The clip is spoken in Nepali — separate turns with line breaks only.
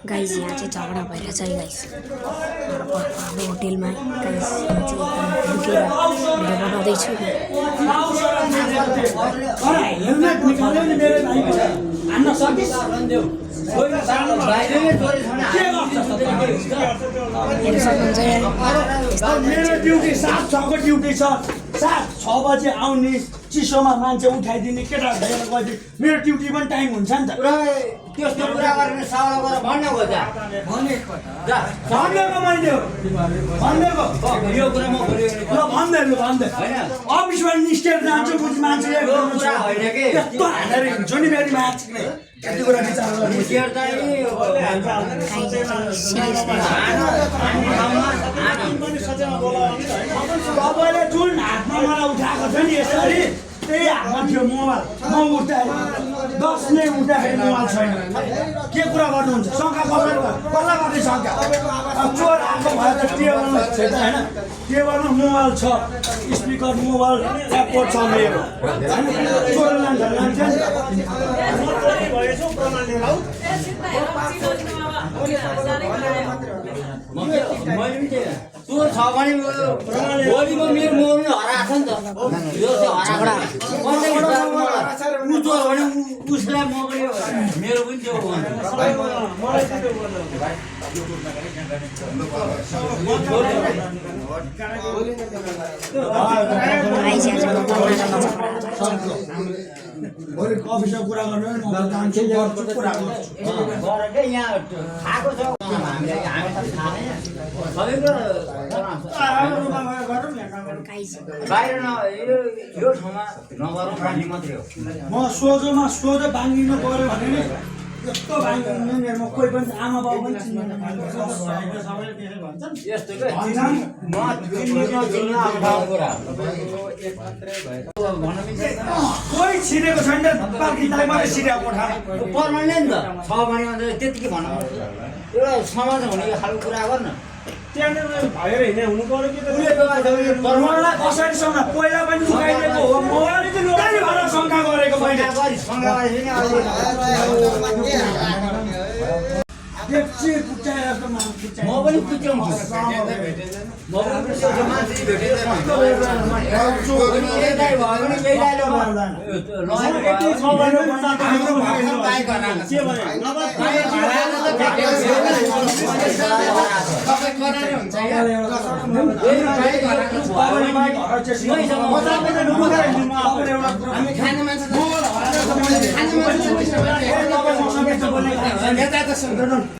गाइस यहाँ चाहिँ झगडा भइरहेछ है गाइस हाम्रो होटेलमा गाइस यहाँ चाहिँ लुकेर भिडियो बनाउँदैछु हेर्न सक्नुहुन्छ
मेरो ड्युटी 7 6 को ड्युटी छ 6 बजे आउने चिसोमा मान्छे उठाइदिने केटाहरू लिएर गइदिने मेरो ड्युटी पनि टाइम हुन्छ नि त
त्यस्तो कुरा गर्ने साउला गरेर भन्ने हो जा
भनेको मैले भनेको
यो कुरा म बोल्यो
ल भन्दै
हैन
अफिसमा निस्केर जान्छु बुझी मान्छे
यो कुरा होइन के
यस्तो हानेर हिँड्छु नि मेरो मान्छे यति कुरा विचार गर्नु
शेयर चाहिँ
तपाईँले जुन हातमा मलाई उठाएको छ नि यसरी त्यही हातमा थियो मोबाइल म उठ्दाखेरि 10 नै उठ्दाखेरि मोबाइल छैन के कुरा गर्नुहुन्छ शङ्का कसलाई शङ्का चोर आएको भए त टेबलमा छ त होइन टेबलमा मोबाइल छ स्पिकर मोबाइल एयरपोर्ट छ मेरो चोर लान्छ
तँ छ भने भोलि म मेरो मोबाइल हराएको छ नि त यो चाहिँ हराएको चोर भने उसलाई मोबाइल मेरो पनि त्यो
अफिसमा कुरा गर्नु कुरा
यहाँ खाएको छ हामीलाई हामी त थाहा छैन बाहिर यो ठाउँमा नगरौँ भन्ने मात्रै हो
म सोझो भाङ्गिनु पर्यो भने नि यस्तो भाङ्गिनु मेरोमा कोही पनि आमा बाउ पनि
यस्तो के म
कोही छिरेको छैन पार्टीलाई मात्रै छिरेको कोठा
पर्मानेन्ट त छ भने त्यतिकै भनौँ एउटा समाज हुने खालको कुरा गर्न
भएर हिँड्ने हुनु पर्यो कि मलाई कसरीसँग पहिला पनि लुकाइदिएको हो मोबाइल त्यही भएर शङ्का गरेको मैले
म पनि पुच्याउँछु म पनि पुच्याउँछु मान्छे भेटेर
खाने